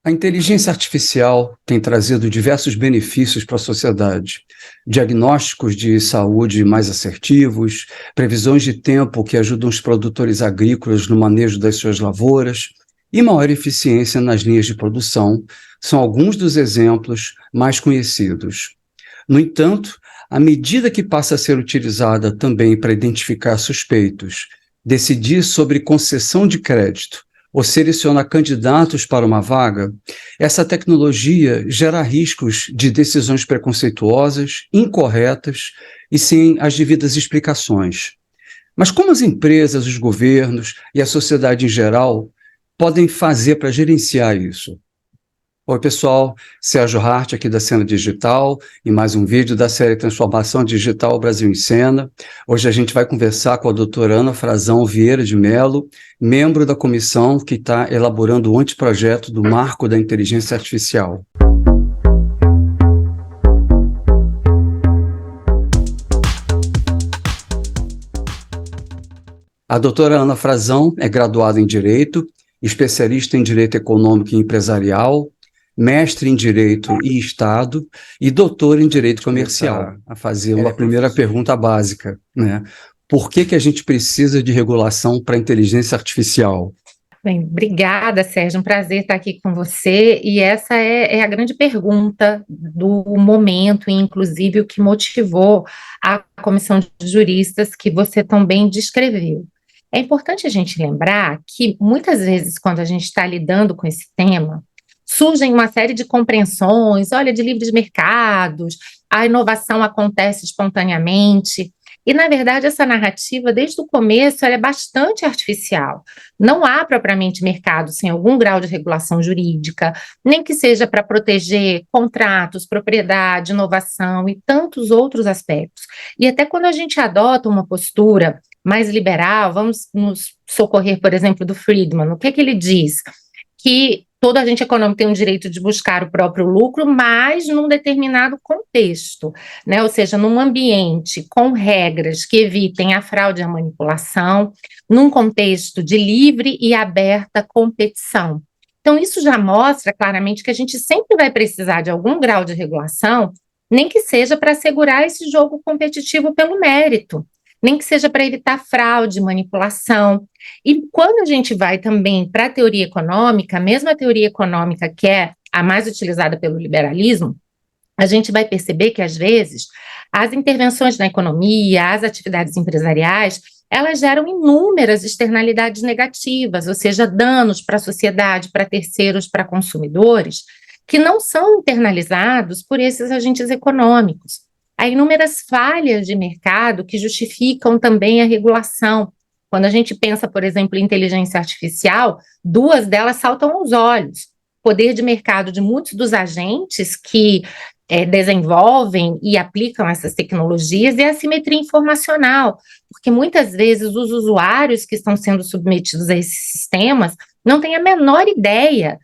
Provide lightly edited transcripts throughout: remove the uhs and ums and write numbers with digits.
A inteligência artificial tem trazido diversos benefícios para a sociedade. Diagnósticos de saúde mais assertivos, previsões de tempo que ajudam os produtores agrícolas no manejo das suas lavouras e maior eficiência nas linhas de produção são alguns dos exemplos mais conhecidos. No entanto, à medida que passa a ser utilizada também para identificar suspeitos, decidir sobre concessão de crédito ou selecionar candidatos para uma vaga, essa tecnologia gera riscos de decisões preconceituosas, incorretas e sem as devidas explicações. Mas como as empresas, os governos e a sociedade em geral podem fazer para gerenciar isso? Oi, pessoal, Sérgio Hart aqui da Cena Digital e mais um vídeo da série Transformação Digital Brasil em Cena. Hoje a gente vai conversar com a doutora Ana Frazão Vieira de Mello, membro da comissão que está elaborando o anteprojeto do Marco da Inteligência Artificial. A doutora Ana Frazão é graduada em Direito, especialista em Direito Econômico e Empresarial, mestre em Direito e Estado e doutor em Direito Comercial. A fazer uma primeira pergunta básica, né? Por que a gente precisa de regulação para a inteligência artificial? Bem, obrigada, Sérgio, um prazer estar aqui com você, e essa é a grande pergunta do momento, e inclusive o que motivou a comissão de juristas que você também descreveu. É importante a gente lembrar que muitas vezes quando a gente está lidando com esse tema, surgem uma série de compreensões, olha, de livres mercados, a inovação acontece espontaneamente, e na verdade essa narrativa desde o começo ela é bastante artificial. Não há propriamente mercado sem algum grau de regulação jurídica, nem que seja para proteger contratos, propriedade, inovação e tantos outros aspectos. E até quando a gente adota uma postura mais liberal, vamos nos socorrer, por exemplo, do Friedman, o que ele diz? Que todo agente econômico tem o direito de buscar o próprio lucro, mas num determinado contexto, né? Ou seja, num ambiente com regras que evitem a fraude e a manipulação, num contexto de livre e aberta competição. Então, isso já mostra claramente que a gente sempre vai precisar de algum grau de regulação, nem que seja para assegurar esse jogo competitivo pelo mérito, nem que seja para evitar fraude, manipulação. E quando a gente vai também para a teoria econômica, mesmo a teoria econômica que é a mais utilizada pelo liberalismo, a gente vai perceber que, às vezes, as intervenções na economia, as atividades empresariais, elas geram inúmeras externalidades negativas, ou seja, danos para a sociedade, para terceiros, para consumidores, que não são internalizados por esses agentes econômicos. Há inúmeras falhas de mercado que justificam também a regulação. Quando a gente pensa, por exemplo, em inteligência artificial, duas delas saltam aos olhos. Poder de mercado de muitos dos agentes que desenvolvem e aplicam essas tecnologias e a assimetria informacional, porque muitas vezes os usuários que estão sendo submetidos a esses sistemas não têm a menor ideia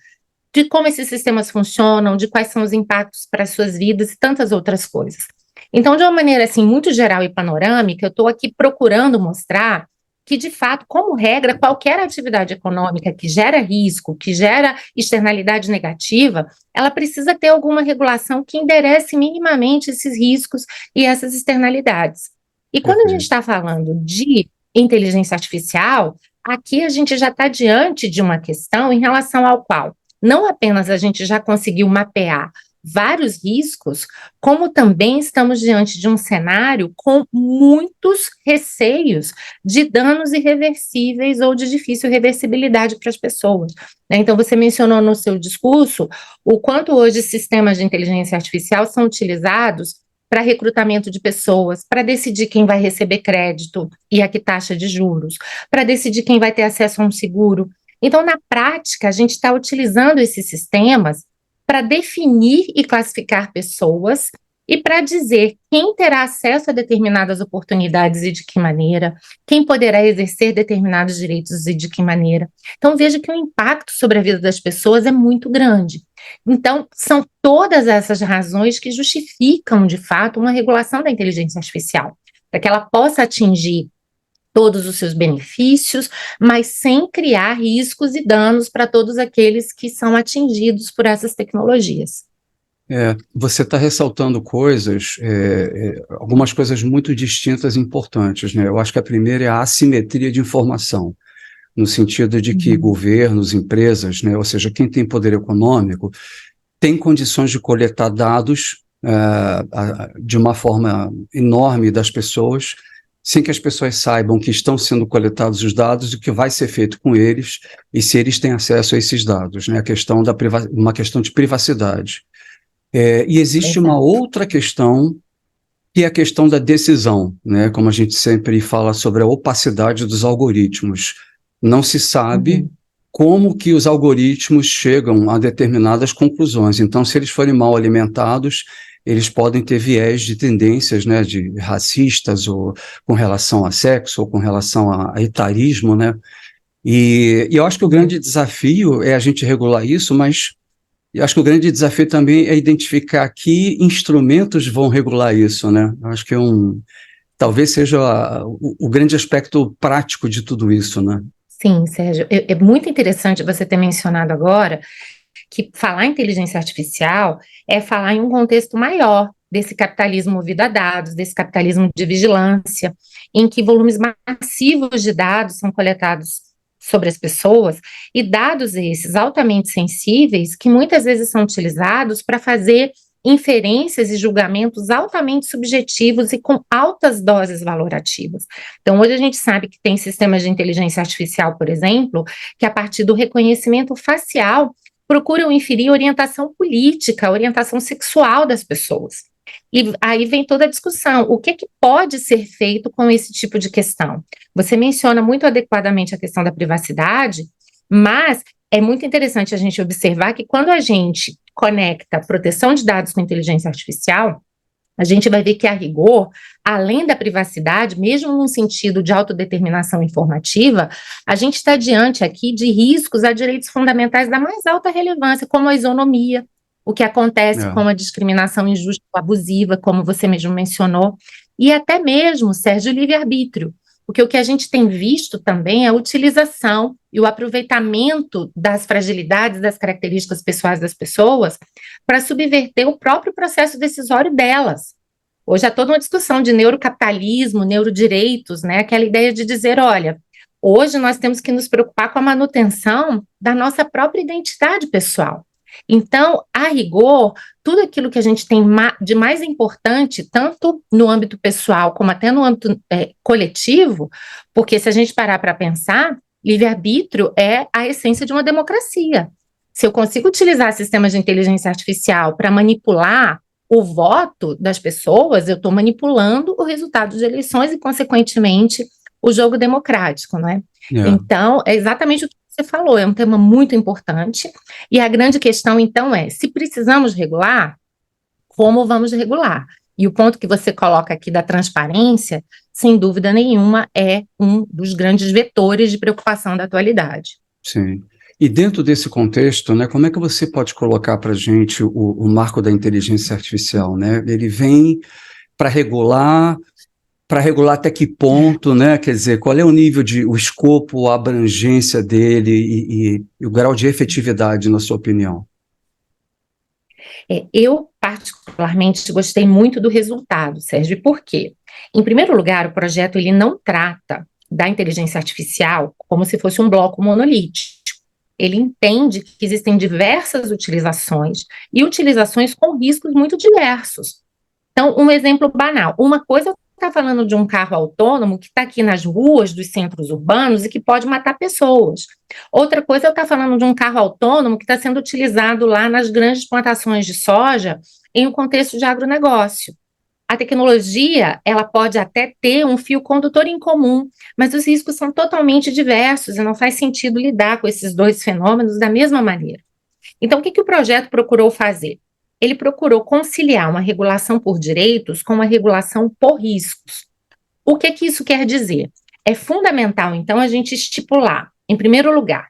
de como esses sistemas funcionam, de quais são os impactos para as suas vidas e tantas outras coisas. Então, de uma maneira assim muito geral e panorâmica, eu estou aqui procurando mostrar que, de fato, como regra, qualquer atividade econômica que gera risco, que gera externalidade negativa, ela precisa ter alguma regulação que enderece minimamente esses riscos e essas externalidades. E quando a gente está falando de inteligência artificial, aqui a gente já está diante de uma questão em relação ao qual não apenas a gente já conseguiu mapear vários riscos, como também estamos diante de um cenário com muitos receios de danos irreversíveis ou de difícil reversibilidade para as pessoas. Então, você mencionou no seu discurso o quanto hoje sistemas de inteligência artificial são utilizados para recrutamento de pessoas, para decidir quem vai receber crédito e a que taxa de juros, para decidir quem vai ter acesso a um seguro. Então, na prática, a gente está utilizando esses sistemas para definir e classificar pessoas e para dizer quem terá acesso a determinadas oportunidades e de que maneira, quem poderá exercer determinados direitos e de que maneira. Então, veja que o impacto sobre a vida das pessoas é muito grande. Então, são todas essas razões que justificam, de fato, uma regulação da inteligência artificial, para que ela possa atingir todos os seus benefícios, mas sem criar riscos e danos para todos aqueles que são atingidos por essas tecnologias. Você está ressaltando coisas, algumas coisas muito distintas e importantes, né? Eu acho que a primeira é a assimetria de informação, no sentido de que governos, empresas, né, ou seja, quem tem poder econômico, tem condições de coletar dados de uma forma enorme das pessoas, sem que as pessoas saibam que estão sendo coletados os dados e o que vai ser feito com eles, e se eles têm acesso a esses dados, né? A questão uma questão de privacidade. E existe uma outra questão, que é a questão da decisão, né? Como a gente sempre fala sobre a opacidade dos algoritmos. Não se sabe como que os algoritmos chegam a determinadas conclusões. Então, se eles forem mal alimentados, eles podem ter viés de tendências, né, de racistas, ou com relação a sexo, ou com relação a etarismo, né? E eu acho que o grande desafio é a gente regular isso, mas eu acho que o grande desafio também é identificar que instrumentos vão regular isso, né? Eu acho que talvez seja o grande aspecto prático de tudo isso, né? Sim, Sérgio, é muito interessante você ter mencionado agora que falar em inteligência artificial é falar em um contexto maior desse capitalismo movido a dados, desse capitalismo de vigilância, em que volumes massivos de dados são coletados sobre as pessoas, e dados esses altamente sensíveis que muitas vezes são utilizados para fazer inferências e julgamentos altamente subjetivos e com altas doses valorativas. Então, hoje a gente sabe que tem sistemas de inteligência artificial, por exemplo, que a partir do reconhecimento facial procuram inferir orientação política, orientação sexual das pessoas. E aí vem toda a discussão, o que pode ser feito com esse tipo de questão? Você menciona muito adequadamente a questão da privacidade, mas é muito interessante a gente observar que quando a gente conecta proteção de dados com inteligência artificial, a gente vai ver que, a rigor, além da privacidade, mesmo num sentido de autodeterminação informativa, a gente está diante aqui de riscos a direitos fundamentais da mais alta relevância, como a isonomia, o que acontece com a discriminação injusta ou abusiva, como você mesmo mencionou, e até mesmo, Sérgio, o livre-arbítrio, porque o que a gente tem visto também é a utilização e o aproveitamento das fragilidades, das características pessoais das pessoas para subverter o próprio processo decisório delas. Hoje há toda uma discussão de neurocapitalismo, neurodireitos, né? Aquela ideia de dizer, olha, hoje nós temos que nos preocupar com a manutenção da nossa própria identidade pessoal. Então, a rigor, tudo aquilo que a gente tem de mais importante, tanto no âmbito pessoal como até no âmbito coletivo, porque se a gente parar para pensar, livre-arbítrio é a essência de uma democracia. Se eu consigo utilizar sistemas de inteligência artificial para manipular o voto das pessoas, eu estou manipulando o resultado de eleições e, consequentemente, o jogo democrático, não é? Então, é exatamente o que você falou, é um tema muito importante, e a grande questão, então, é, se precisamos regular, como vamos regular? E o ponto que você coloca aqui da transparência, sem dúvida nenhuma, é um dos grandes vetores de preocupação da atualidade. Sim. E dentro desse contexto, né, como é que você pode colocar para a gente o marco da inteligência artificial, né? Ele vem para regular até que ponto, né? Quer dizer, qual é o nível o escopo, a abrangência dele e o grau de efetividade, na sua opinião? Eu, particularmente, gostei muito do resultado, Sérgio, por quê? Em primeiro lugar, o projeto ele não trata da inteligência artificial como se fosse um bloco monolítico. Ele entende que existem diversas utilizações e utilizações com riscos muito diversos. Então, um exemplo banal, uma coisa está falando de um carro autônomo que está aqui nas ruas dos centros urbanos e que pode matar pessoas. Outra coisa, eu estou falando de um carro autônomo que está sendo utilizado lá nas grandes plantações de soja em um contexto de agronegócio. A tecnologia, ela pode até ter um fio condutor em comum, mas os riscos são totalmente diversos e não faz sentido lidar com esses dois fenômenos da mesma maneira. Então, o que o projeto procurou fazer? Ele procurou conciliar uma regulação por direitos com uma regulação por riscos. O que isso quer dizer? É fundamental, então, a gente estipular, em primeiro lugar,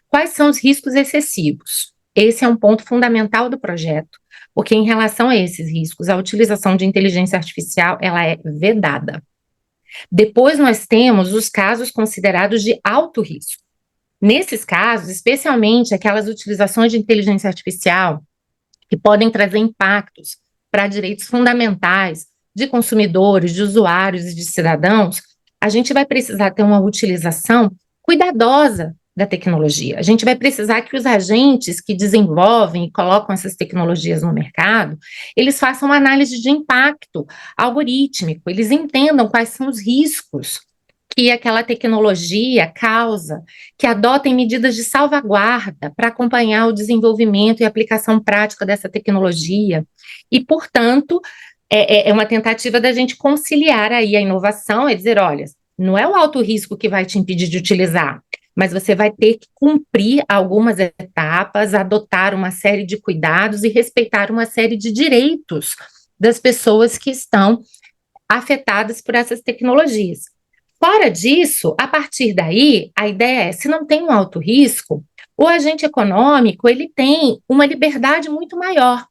quais são os riscos excessivos. Esse é um ponto fundamental do projeto, porque em relação a esses riscos, a utilização de inteligência artificial, ela é vedada. Depois nós temos os casos considerados de alto risco. Nesses casos, especialmente aquelas utilizações de inteligência artificial que podem trazer impactos para direitos fundamentais de consumidores, de usuários e de cidadãos, a gente vai precisar ter uma utilização cuidadosa da tecnologia. A gente vai precisar que os agentes que desenvolvem e colocam essas tecnologias no mercado, eles façam uma análise de impacto algorítmico, eles entendam quais são os riscos que aquela tecnologia causa, que adotem medidas de salvaguarda para acompanhar o desenvolvimento e aplicação prática dessa tecnologia. E, portanto, é uma tentativa da gente conciliar aí a inovação e dizer, olha, não é o alto risco que vai te impedir de utilizar, mas você vai ter que cumprir algumas etapas, adotar uma série de cuidados e respeitar uma série de direitos das pessoas que estão afetadas por essas tecnologias. Fora disso, a partir daí, a ideia é, se não tem um alto risco, o agente econômico, ele tem uma liberdade muito maior.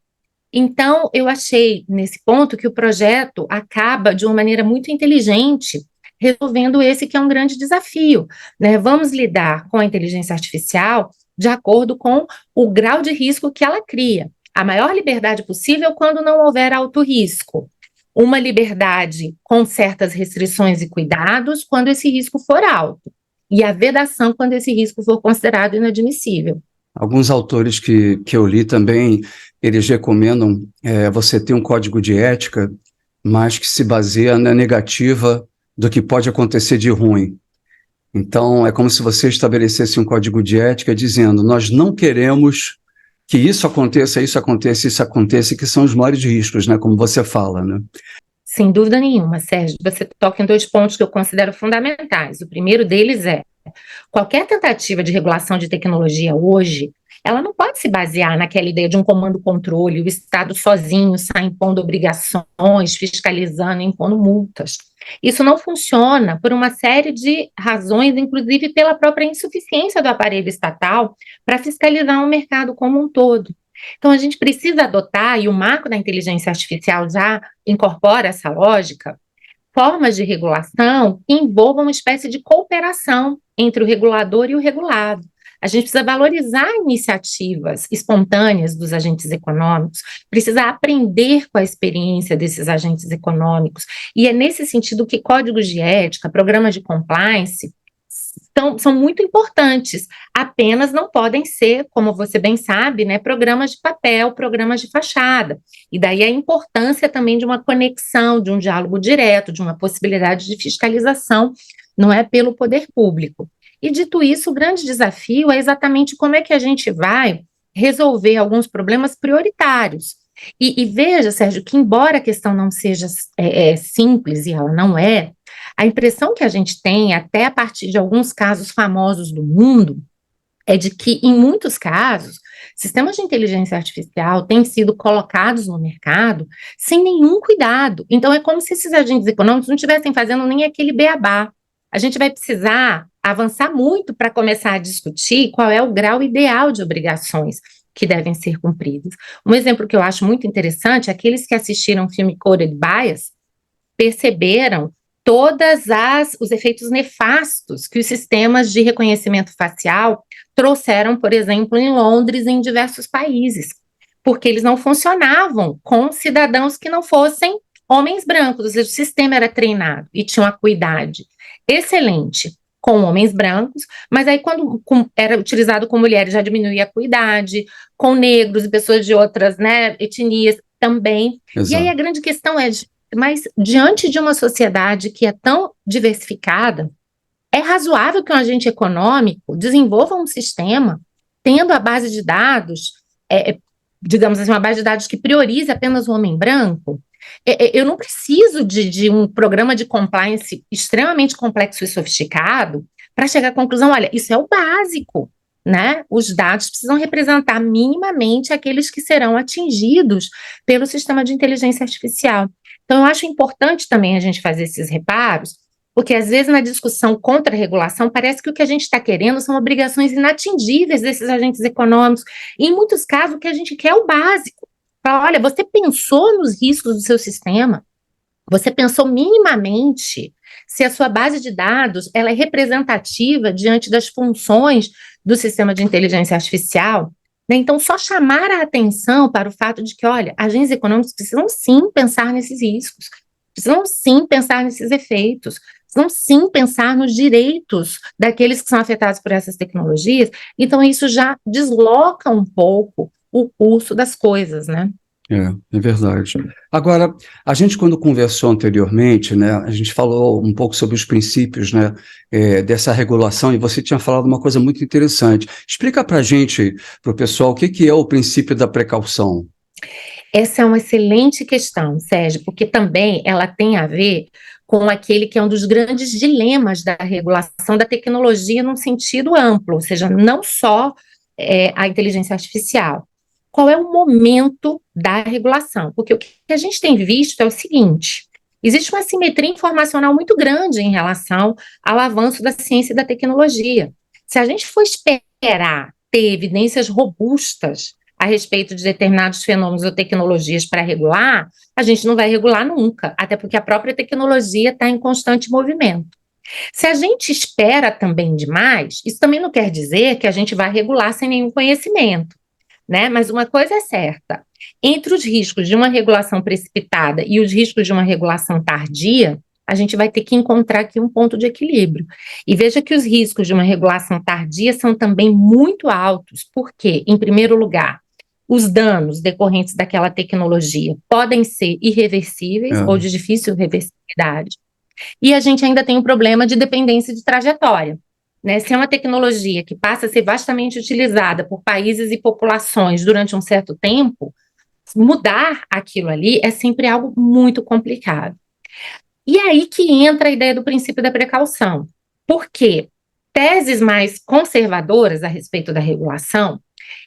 Então, eu achei, nesse ponto, que o projeto acaba, de uma maneira muito inteligente, resolvendo esse que é um grande desafio, né? Vamos lidar com a inteligência artificial de acordo com o grau de risco que ela cria. A maior liberdade possível quando não houver alto risco. Uma liberdade com certas restrições e cuidados quando esse risco for alto. E a vedação quando esse risco for considerado inadmissível. Alguns autores que eu li também, eles recomendam você ter um código de ética, mas que se baseia na negativa do que pode acontecer de ruim. Então, é como se você estabelecesse um código de ética dizendo, nós não queremos que isso aconteça, que são os maiores riscos, né, como você fala, né? Sem dúvida nenhuma, Sérgio. Você toca em 2 pontos que eu considero fundamentais. O primeiro deles é, qualquer tentativa de regulação de tecnologia hoje, ela não pode se basear naquela ideia de um comando-controle, o Estado sozinho sai impondo obrigações, fiscalizando, impondo multas. Isso não funciona por uma série de razões, inclusive pela própria insuficiência do aparelho estatal para fiscalizar o mercado como um todo. Então, a gente precisa adotar, e o marco da inteligência artificial já incorpora essa lógica, formas de regulação que envolvam uma espécie de cooperação entre o regulador e o regulado. A gente precisa valorizar iniciativas espontâneas dos agentes econômicos, precisa aprender com a experiência desses agentes econômicos, e é nesse sentido que códigos de ética, programas de compliance, são muito importantes, apenas não podem ser, como você bem sabe, né, programas de papel, programas de fachada. E daí a importância também de uma conexão, de um diálogo direto, de uma possibilidade de fiscalização, não é pelo poder público. E dito isso, o grande desafio é exatamente como é que a gente vai resolver alguns problemas prioritários. E veja, Sérgio, que embora a questão não seja simples, e ela não é, a impressão que a gente tem, até a partir de alguns casos famosos do mundo, é de que, em muitos casos, sistemas de inteligência artificial têm sido colocados no mercado sem nenhum cuidado. Então, é como se esses agentes econômicos não estivessem fazendo nem aquele beabá. A gente vai precisar avançar muito para começar a discutir qual é o grau ideal de obrigações que devem ser cumpridas. Um exemplo que eu acho muito interessante, aqueles que assistiram o filme Coded Bias perceberam os efeitos nefastos que os sistemas de reconhecimento facial trouxeram, por exemplo, em Londres e em diversos países, porque eles não funcionavam com cidadãos que não fossem homens brancos, ou seja, o sistema era treinado e tinha uma acuidade excelente com homens brancos, mas aí quando era utilizado com mulheres já diminuía a acuidade, com negros e pessoas de outras, né, etnias também. Exato. E aí a grande questão é, mas diante de uma sociedade que é tão diversificada, é razoável que um agente econômico desenvolva um sistema tendo a base de dados, digamos assim, uma base de dados que priorize apenas o homem branco? Eu não preciso de um programa de compliance extremamente complexo e sofisticado para chegar à conclusão, olha, isso é o básico, né? Os dados precisam representar minimamente aqueles que serão atingidos pelo sistema de inteligência artificial. Então, eu acho importante também a gente fazer esses reparos, porque às vezes na discussão contra a regulação parece que o que a gente está querendo são obrigações inatingíveis desses agentes econômicos, e em muitos casos o que a gente quer é o básico. Fala, olha, você pensou nos riscos do seu sistema? Você pensou minimamente se a sua base de dados ela é representativa diante das funções do sistema de inteligência artificial? Né? Então, só chamar a atenção para o fato de que, olha, agentes econômicos precisam sim pensar nesses riscos, precisam sim pensar nesses efeitos, precisam sim pensar nos direitos daqueles que são afetados por essas tecnologias. Então, isso já desloca um pouco o curso das coisas, né? É verdade. Agora, a gente, quando conversou anteriormente, né, a gente falou um pouco sobre os princípios, né, dessa regulação, e você tinha falado uma coisa muito interessante. Explica para a gente, para o pessoal, o que é o princípio da precaução. Essa é uma excelente questão, Sérgio, porque também ela tem a ver com aquele que é um dos grandes dilemas da regulação da tecnologia num sentido amplo, ou seja, não só a inteligência artificial. Qual é o momento da regulação? Porque o que a gente tem visto é o seguinte: existe uma assimetria informacional muito grande em relação ao avanço da ciência e da tecnologia. Se a gente for esperar ter evidências robustas a respeito de determinados fenômenos ou tecnologias para regular, a gente não vai regular nunca, até porque a própria tecnologia está em constante movimento. Se a gente espera também demais, isso também não quer dizer que a gente vai regular sem nenhum conhecimento, né? Mas uma coisa é certa: entre os riscos de uma regulação precipitada e os riscos de uma regulação tardia, a gente vai ter que encontrar aqui um ponto de equilíbrio. E veja que os riscos de uma regulação tardia são também muito altos, porque, em primeiro lugar, os danos decorrentes daquela tecnologia podem ser irreversíveis ou de difícil reversibilidade. E a gente ainda tem um problema de dependência de trajetória, né? Se é uma tecnologia que passa a ser vastamente utilizada por países e populações durante um certo tempo, mudar aquilo ali é sempre algo muito complicado. E aí que entra a ideia do princípio da precaução. Por quê? Teses mais conservadoras a respeito da regulação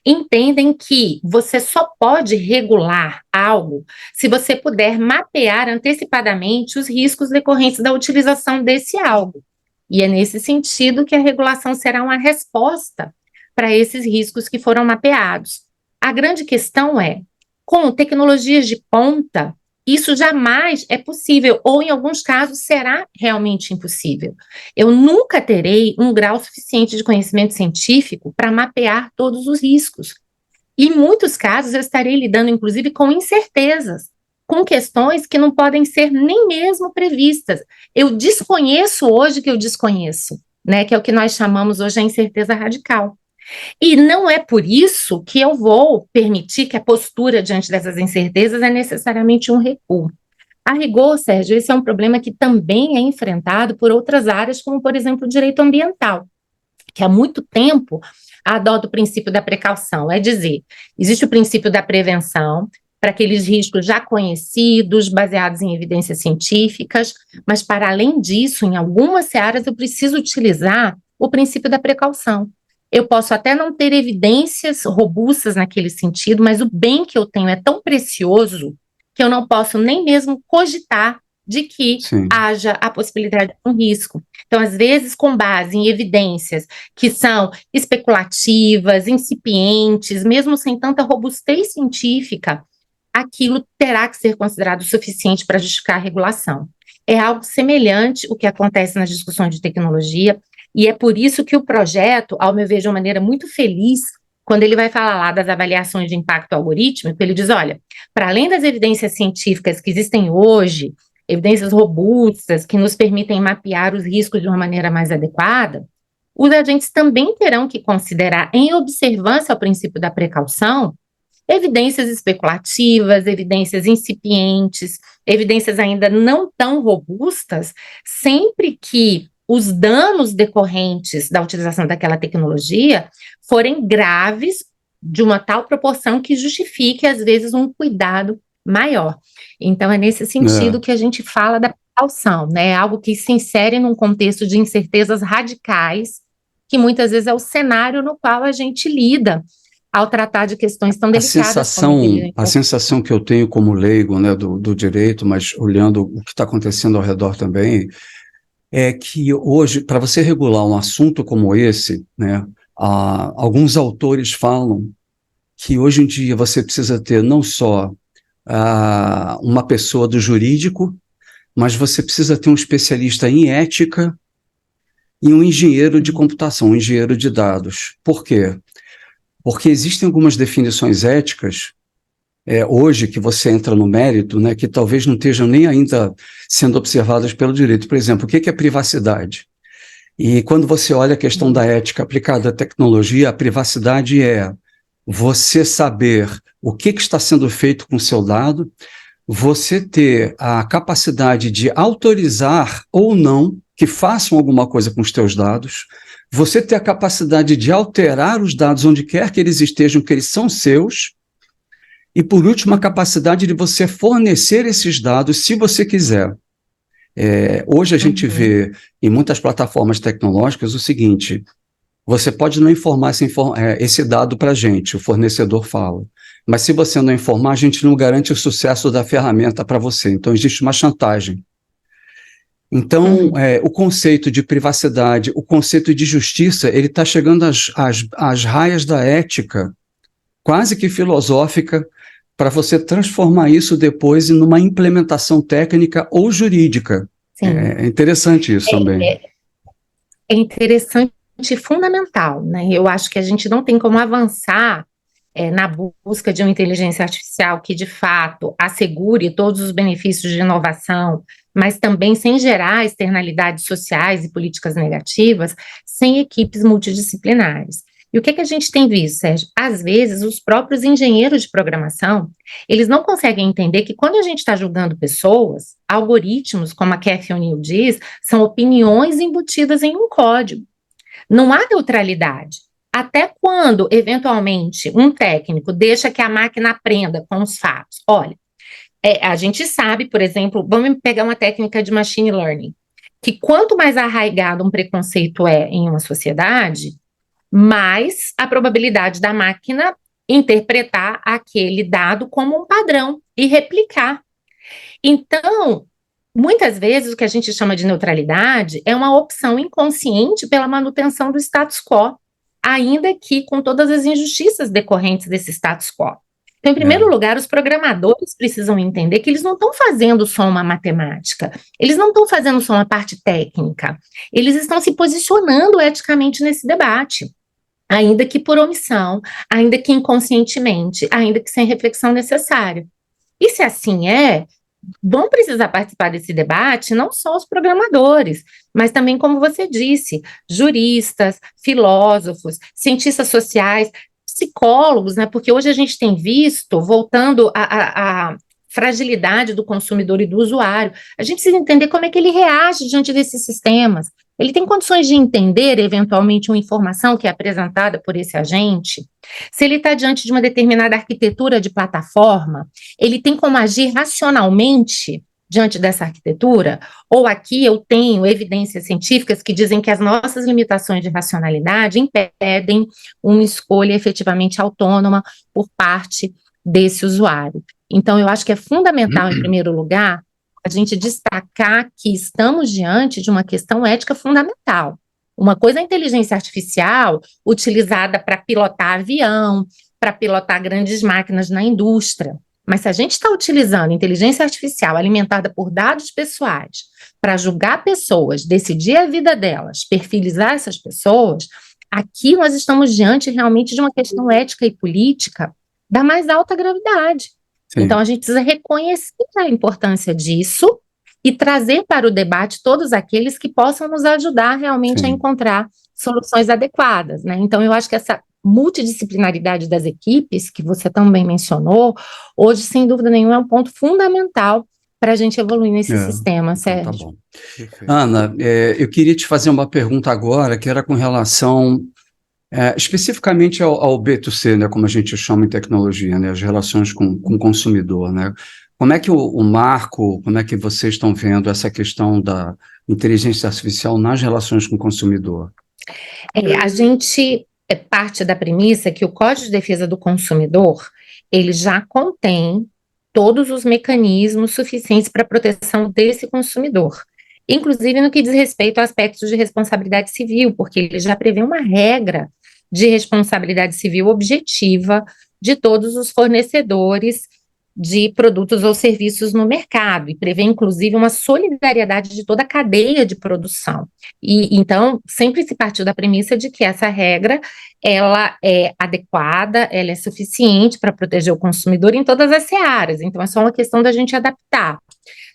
entendem que você só pode regular algo se você puder mapear antecipadamente os riscos decorrentes da utilização desse algo. E é nesse sentido que a regulação será uma resposta para esses riscos que foram mapeados. A grande questão é, com tecnologias de ponta, isso jamais é possível, ou em alguns casos será realmente impossível. Eu nunca terei um grau suficiente de conhecimento científico para mapear todos os riscos. E em muitos casos eu estarei lidando, inclusive, com incertezas, com questões que não podem ser nem mesmo previstas. Eu desconheço hoje que eu desconheço, né? Que é o que nós chamamos hoje a incerteza radical. E não é por isso que eu vou permitir que a postura diante dessas incertezas é necessariamente um recuo. A rigor, Sérgio, esse é um problema que também é enfrentado por outras áreas, como, por exemplo, o direito ambiental, que há muito tempo adota o princípio da precaução, é dizer, existe o princípio da prevenção para aqueles riscos já conhecidos, baseados em evidências científicas, mas, para além disso, em algumas searas eu preciso utilizar o princípio da precaução. Eu posso até não ter evidências robustas naquele sentido, mas o bem que eu tenho é tão precioso que eu não posso nem mesmo cogitar de que haja a possibilidade de um risco. Então, às vezes, com base em evidências que são especulativas, incipientes, mesmo sem tanta robustez científica, aquilo terá que ser considerado suficiente para justificar a regulação. É algo semelhante o que acontece nas discussões de tecnologia. E é por isso que o projeto, ao meu ver, de uma maneira muito feliz, quando ele vai falar lá das avaliações de impacto algorítmico, ele diz, olha, para além das evidências científicas que existem hoje, evidências robustas que nos permitem mapear os riscos de uma maneira mais adequada, os agentes também terão que considerar, em observância ao princípio da precaução, evidências especulativas, evidências incipientes, evidências ainda não tão robustas, sempre que os danos decorrentes da utilização daquela tecnologia forem graves, de uma tal proporção que justifique, às vezes, um cuidado maior. Então, é nesse sentido que a gente fala da precaução, né? Algo que se insere num contexto de incertezas radicais, que muitas vezes é o cenário no qual a gente lida ao tratar de questões tão delicadas como a sensação que eu tenho como leigo, né, do direito, mas olhando o que está acontecendo ao redor também, é que hoje, para você regular um assunto como esse, né, alguns autores falam que hoje em dia você precisa ter não só uma pessoa do jurídico, mas você precisa ter um especialista em ética e um engenheiro de computação, um engenheiro de dados. Por quê? Porque existem algumas definições éticas, hoje, que você entra no mérito, né, que talvez não estejam nem ainda sendo observadas pelo direito. Por exemplo, o que é privacidade? E quando você olha a questão da ética aplicada à tecnologia, a privacidade é você saber o que está sendo feito com o seu dado, você ter a capacidade de autorizar ou não que façam alguma coisa com os teus dados, você ter a capacidade de alterar os dados onde quer que eles estejam, que eles são seus, e por último, a capacidade de você fornecer esses dados se você quiser. Hoje a gente vê em muitas plataformas tecnológicas o seguinte: você pode não informar esse dado para a gente, o fornecedor fala, mas se você não informar, a gente não garante o sucesso da ferramenta para você. Então existe uma chantagem. Então, o conceito de privacidade, o conceito de justiça, ele está chegando às raias da ética, quase que filosófica, para você transformar isso depois em uma implementação técnica ou jurídica. É interessante isso também. É interessante e fundamental, né? Eu acho que a gente não tem como avançar na busca de uma inteligência artificial que, de fato, assegure todos os benefícios de inovação, mas também sem gerar externalidades sociais e políticas negativas, sem equipes multidisciplinares. E o que a gente tem visto, Sérgio? Às vezes, os próprios engenheiros de programação, eles não conseguem entender que quando a gente está julgando pessoas, algoritmos, como a Cathy O'Neil diz, são opiniões embutidas em um código. Não há neutralidade. Até quando, eventualmente, um técnico deixa que a máquina aprenda com os fatos? Olha, a gente sabe, por exemplo, vamos pegar uma técnica de machine learning, que quanto mais arraigado um preconceito em uma sociedade, mais a probabilidade da máquina interpretar aquele dado como um padrão e replicar. Então, muitas vezes o que a gente chama de neutralidade é uma opção inconsciente pela manutenção do status quo, ainda que com todas as injustiças decorrentes desse status quo. Então, em primeiro lugar, os programadores precisam entender que eles não estão fazendo só uma matemática, eles não estão fazendo só uma parte técnica, eles estão se posicionando eticamente nesse debate, ainda que por omissão, ainda que inconscientemente, ainda que sem reflexão necessária. E se assim vão precisar participar desse debate não só os programadores, mas também, como você disse, juristas, filósofos, cientistas sociais, psicólogos, né? Porque hoje a gente tem visto, voltando à fragilidade do consumidor e do usuário, a gente precisa entender como é que ele reage diante desses sistemas. Ele tem condições de entender, eventualmente, uma informação que é apresentada por esse agente? Se ele está diante de uma determinada arquitetura de plataforma, ele tem como agir racionalmente diante dessa arquitetura? Ou aqui eu tenho evidências científicas que dizem que as nossas limitações de racionalidade impedem uma escolha efetivamente autônoma por parte desse usuário. Então, eu acho que é fundamental, em primeiro lugar, a gente destacar que estamos diante de uma questão ética fundamental. Uma coisa é a inteligência artificial utilizada para pilotar avião, para pilotar grandes máquinas na indústria. Mas se a gente está utilizando inteligência artificial alimentada por dados pessoais para julgar pessoas, decidir a vida delas, perfilizar essas pessoas, aqui nós estamos diante realmente de uma questão ética e política da mais alta gravidade. Sim. Então, a gente precisa reconhecer a importância disso e trazer para o debate todos aqueles que possam nos ajudar realmente a encontrar soluções adequadas, né? Então, eu acho que essa multidisciplinaridade das equipes, que você também mencionou, hoje, sem dúvida nenhuma, é um ponto fundamental para a gente evoluir nesse sistema, Sérgio. Tá bom. Ana, eu queria te fazer uma pergunta agora, que era com relação especificamente ao B2C, né, como a gente chama em tecnologia, né, as relações com o consumidor, né? Como é que o Marco, como é que vocês estão vendo essa questão da inteligência artificial nas relações com o consumidor? A gente parte da premissa que o Código de Defesa do Consumidor, ele já contém todos os mecanismos suficientes para a proteção desse consumidor, inclusive no que diz respeito a aspectos de responsabilidade civil, porque ele já prevê uma regra de responsabilidade civil objetiva de todos os fornecedores de produtos ou serviços no mercado, e prevê, inclusive, uma solidariedade de toda a cadeia de produção. E, então, sempre se partiu da premissa de que essa regra, ela é adequada, ela é suficiente para proteger o consumidor em todas as searas, então é só uma questão da gente adaptar,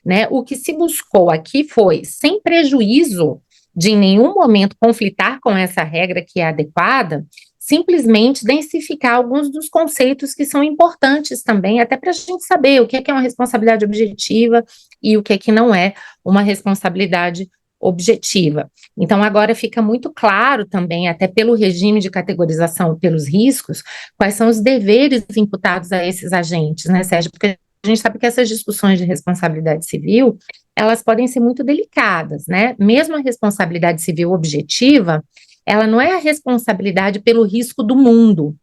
né? O que se buscou aqui foi, sem prejuízo de em nenhum momento conflitar com essa regra que é adequada, simplesmente densificar alguns dos conceitos que são importantes também, até para a gente saber o que é uma responsabilidade objetiva e o que é que não é uma responsabilidade objetiva. Então, agora fica muito claro também, até pelo regime de categorização pelos riscos, quais são os deveres imputados a esses agentes, né, Sérgio? Porque a gente sabe que essas discussões de responsabilidade civil, elas podem ser muito delicadas, né? Mesmo a responsabilidade civil objetiva, ela não é a responsabilidade pelo risco do mundo,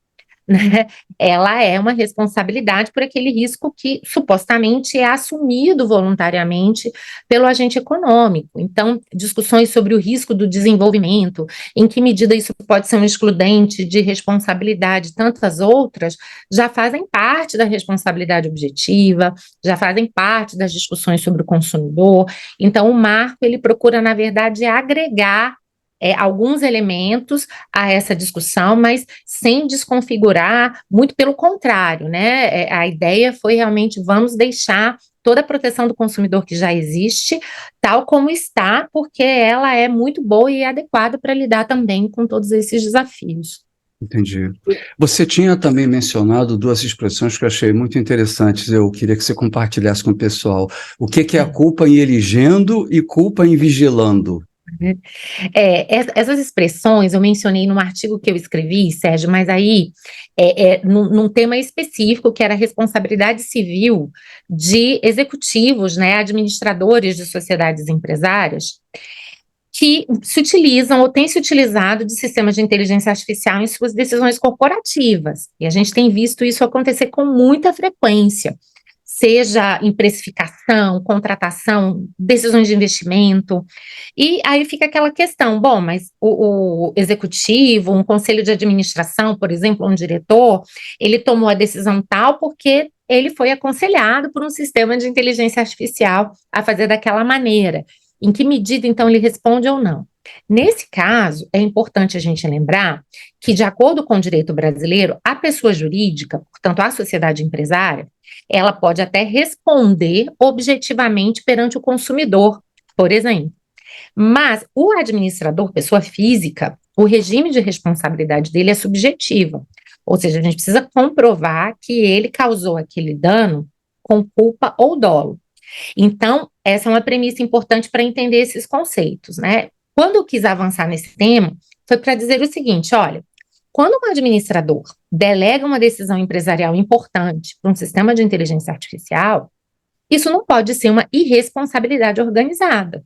né? Ela é uma responsabilidade por aquele risco que supostamente é assumido voluntariamente pelo agente econômico. Então, discussões sobre o risco do desenvolvimento, em que medida isso pode ser um excludente de responsabilidade, tantas outras, já fazem parte da responsabilidade objetiva, já fazem parte das discussões sobre o consumidor. Então, o marco, ele procura, na verdade, agregar alguns elementos a essa discussão, mas sem desconfigurar, muito pelo contrário, né? A ideia foi realmente vamos deixar toda a proteção do consumidor que já existe, tal como está, porque ela é muito boa e adequada para lidar também com todos esses desafios. Entendi. Você tinha também mencionado duas expressões que eu achei muito interessantes, eu queria que você compartilhasse com o pessoal. O que é a culpa em eligendo e culpa em vigilando? Essas expressões eu mencionei num artigo que eu escrevi, Sérgio, mas aí num tema específico, que era a responsabilidade civil de executivos, né, administradores de sociedades empresárias, que se utilizam ou têm se utilizado de sistemas de inteligência artificial em suas decisões corporativas. E a gente tem visto isso acontecer com muita frequência, seja em precificação, contratação, decisões de investimento. E aí fica aquela questão, bom, mas o executivo, um conselho de administração, por exemplo, um diretor, ele tomou a decisão tal porque ele foi aconselhado por um sistema de inteligência artificial a fazer daquela maneira. Em que medida, então, ele responde ou não? Nesse caso, é importante a gente lembrar que, de acordo com o direito brasileiro, a pessoa jurídica, portanto, a sociedade empresária, ela pode até responder objetivamente perante o consumidor, por exemplo. Mas o administrador, pessoa física, o regime de responsabilidade dele é subjetiva. Ou seja, a gente precisa comprovar que ele causou aquele dano com culpa ou dolo. Então, essa é uma premissa importante para entender esses conceitos, né? Quando eu quis avançar nesse tema, foi para dizer o seguinte: olha, quando um administrador delega uma decisão empresarial importante para um sistema de inteligência artificial, isso não pode ser uma irresponsabilidade organizada.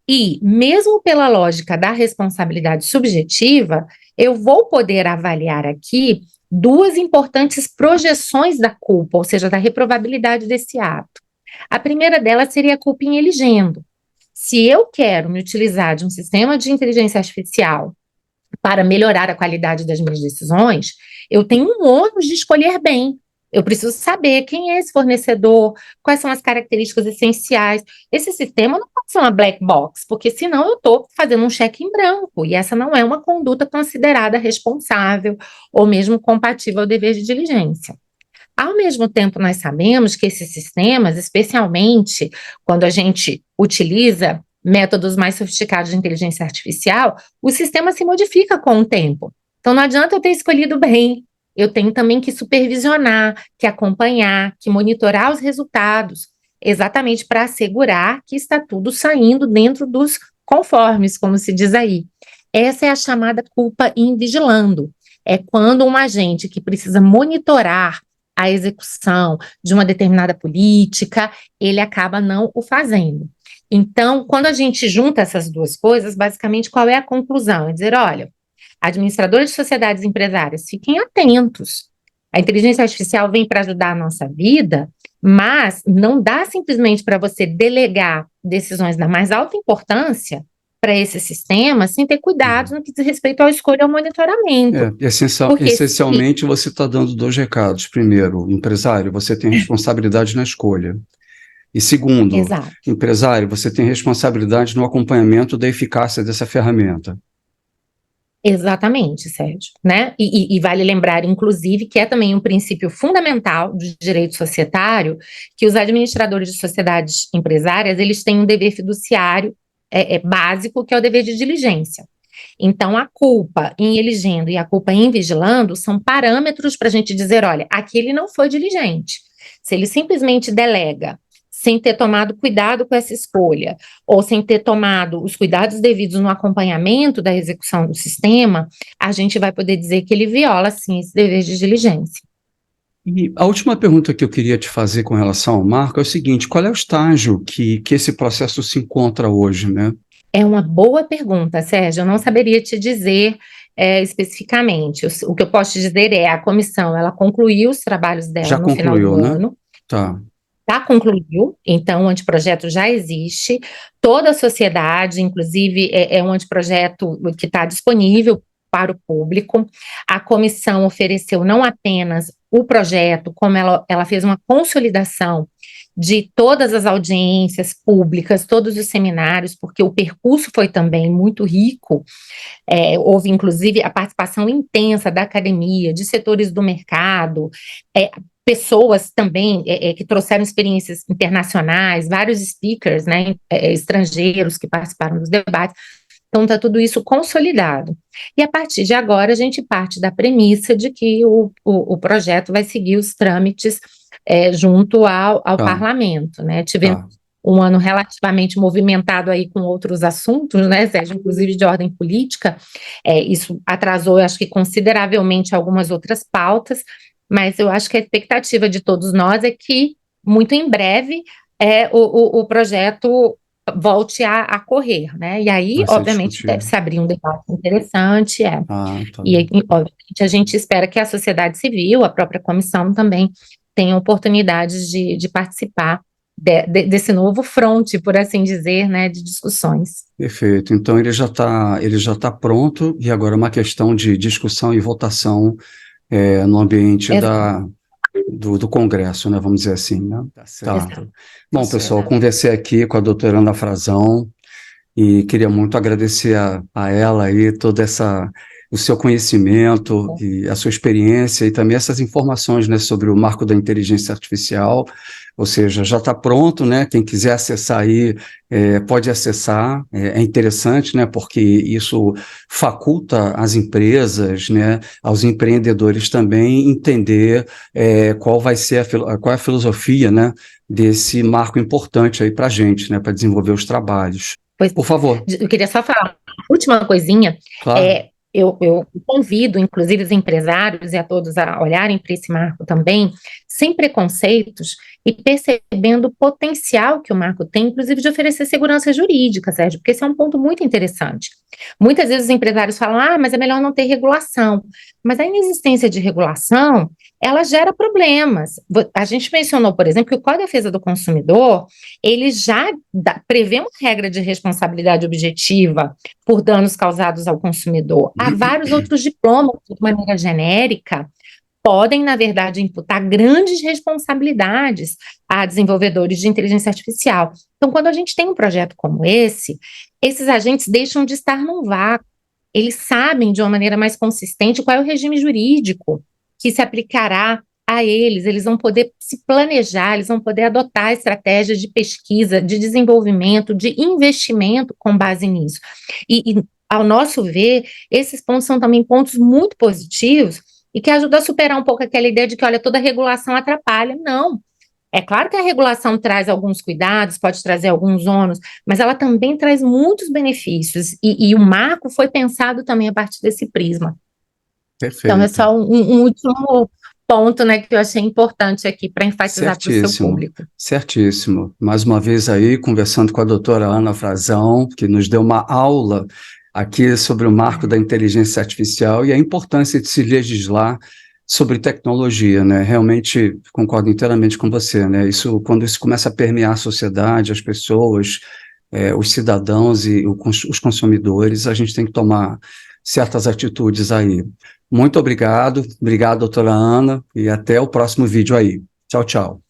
E, mesmo pela lógica da responsabilidade subjetiva, eu vou poder avaliar aqui duas importantes projeções da culpa, ou seja, da reprovabilidade desse ato. A primeira delas seria a culpa em eligendo. Se eu quero me utilizar de um sistema de inteligência artificial para melhorar a qualidade das minhas decisões, eu tenho um ônus de escolher bem. Eu preciso saber quem é esse fornecedor, quais são as características essenciais. Esse sistema não pode ser uma black box, porque senão eu estou fazendo um cheque em branco, e essa não é uma conduta considerada responsável ou mesmo compatível ao dever de diligência. Ao mesmo tempo, nós sabemos que esses sistemas, especialmente quando a gente utiliza métodos mais sofisticados de inteligência artificial, o sistema se modifica com o tempo. Então, não adianta eu ter escolhido bem, eu tenho também que supervisionar, que acompanhar, que monitorar os resultados, exatamente para assegurar que está tudo saindo dentro dos conformes, como se diz aí. Essa é a chamada culpa in vigilando. É quando um agente que precisa monitorar a execução de uma determinada política, ele acaba não o fazendo. Então, quando a gente junta essas duas coisas, basicamente, qual é a conclusão? É dizer, olha, administradores de sociedades empresárias, fiquem atentos. A inteligência artificial vem para ajudar a nossa vida, mas não dá simplesmente para você delegar decisões da mais alta importância para esse sistema sem ter cuidado no que diz respeito à escolha e ao monitoramento. Essencialmente, você está dando 2 recados. Primeiro, empresário, você tem responsabilidade na escolha. E segundo, Exato. empresário, você tem responsabilidade no acompanhamento da eficácia dessa ferramenta. Exatamente, Sérgio, né? E vale lembrar, inclusive, que é também um princípio fundamental do direito societário, que os administradores de sociedades empresárias, eles têm um dever fiduciário básico, que é o dever de diligência. Então, a culpa em eligendo e a culpa em vigilando são parâmetros para a gente dizer, olha, aqui ele não foi diligente. Se ele simplesmente delega, sem ter tomado cuidado com essa escolha, ou sem ter tomado os cuidados devidos no acompanhamento da execução do sistema, a gente vai poder dizer que ele viola, sim, esse dever de diligência. E a última pergunta que eu queria te fazer com relação ao marco é o seguinte: qual é o estágio que esse processo se encontra hoje, né? É uma boa pergunta, Sérgio, eu não saberia te dizer especificamente. O que eu posso te dizer a comissão, ela concluiu os trabalhos dela no final do ano. Tá. Já concluiu, então o anteprojeto já existe, toda a sociedade, inclusive é um anteprojeto que está disponível para o público. A comissão ofereceu não apenas o projeto, como ela fez uma consolidação de todas as audiências públicas, todos os seminários, porque o percurso foi também muito rico, houve inclusive a participação intensa da academia, de setores do mercado, pessoas também que trouxeram experiências internacionais, vários speakers, né, estrangeiros que participaram dos debates. Então, está tudo isso consolidado. E a partir de agora, a gente parte da premissa de que o projeto vai seguir os trâmites junto ao parlamento, né? Tivemos um ano relativamente movimentado aí com outros assuntos, né, Sérgio, inclusive de ordem política. Isso atrasou, eu acho que consideravelmente, algumas outras pautas, mas eu acho que a expectativa de todos nós é que, muito em breve, o projeto volte a correr, né? E aí, obviamente, deve se abrir um debate interessante, E aí, obviamente, a gente espera que a sociedade civil, a própria comissão também, tenha oportunidades de participar desse novo fronte, por assim dizer, né, de discussões. Perfeito. Então, ele já tá pronto, e agora é uma questão de discussão e votação no ambiente do Congresso, né, vamos dizer assim, né? Tá. Bom, pessoal, conversei aqui com a doutora Ana Frazão e queria muito agradecer a ela aí o seu conhecimento e a sua experiência e também essas informações, né, sobre o marco da inteligência artificial. Ou seja, já está pronto, né? Quem quiser acessar aí pode acessar. É interessante, né? Porque isso faculta as empresas, né? Aos empreendedores também entender qual é a filosofia, né? Desse marco importante aí para a gente, né? Para desenvolver os trabalhos. Por favor. Eu queria só falar uma última coisinha. Claro. Eu convido, inclusive, os empresários e a todos a olharem para esse marco também, sem preconceitos e percebendo o potencial que o marco tem, inclusive de oferecer segurança jurídica, Sérgio, porque esse é um ponto muito interessante. Muitas vezes os empresários falam, mas é melhor não ter regulação. Mas a inexistência de regulação, ela gera problemas. A gente mencionou, por exemplo, que o Código de Defesa do Consumidor, ele já prevê uma regra de responsabilidade objetiva por danos causados ao consumidor. Há vários outros diplomas, de maneira genérica, podem, na verdade, imputar grandes responsabilidades a desenvolvedores de inteligência artificial. Então, quando a gente tem um projeto como esses agentes deixam de estar num vácuo. Eles sabem, de uma maneira mais consistente, qual é o regime jurídico que se aplicará a eles vão poder se planejar, eles vão poder adotar estratégias de pesquisa, de desenvolvimento, de investimento com base nisso. E ao nosso ver, esses pontos são também pontos muito positivos e que ajudam a superar um pouco aquela ideia de que, olha, toda regulação atrapalha. Não. É claro que a regulação traz alguns cuidados, pode trazer alguns ônus, mas ela também traz muitos benefícios, e o marco foi pensado também a partir desse prisma. Perfeito. Então, é só um último ponto, né, que eu achei importante aqui para enfatizar para o seu público. Certíssimo. Mais uma vez aí, conversando com a doutora Ana Frazão, que nos deu uma aula aqui sobre o marco da inteligência artificial e a importância de se legislar sobre tecnologia, né? Realmente concordo inteiramente com você, né? Quando isso começa a permear a sociedade, as pessoas, os cidadãos e os consumidores, a gente tem que tomar certas atitudes aí. Muito obrigado, doutora Ana, e até o próximo vídeo aí. Tchau, tchau.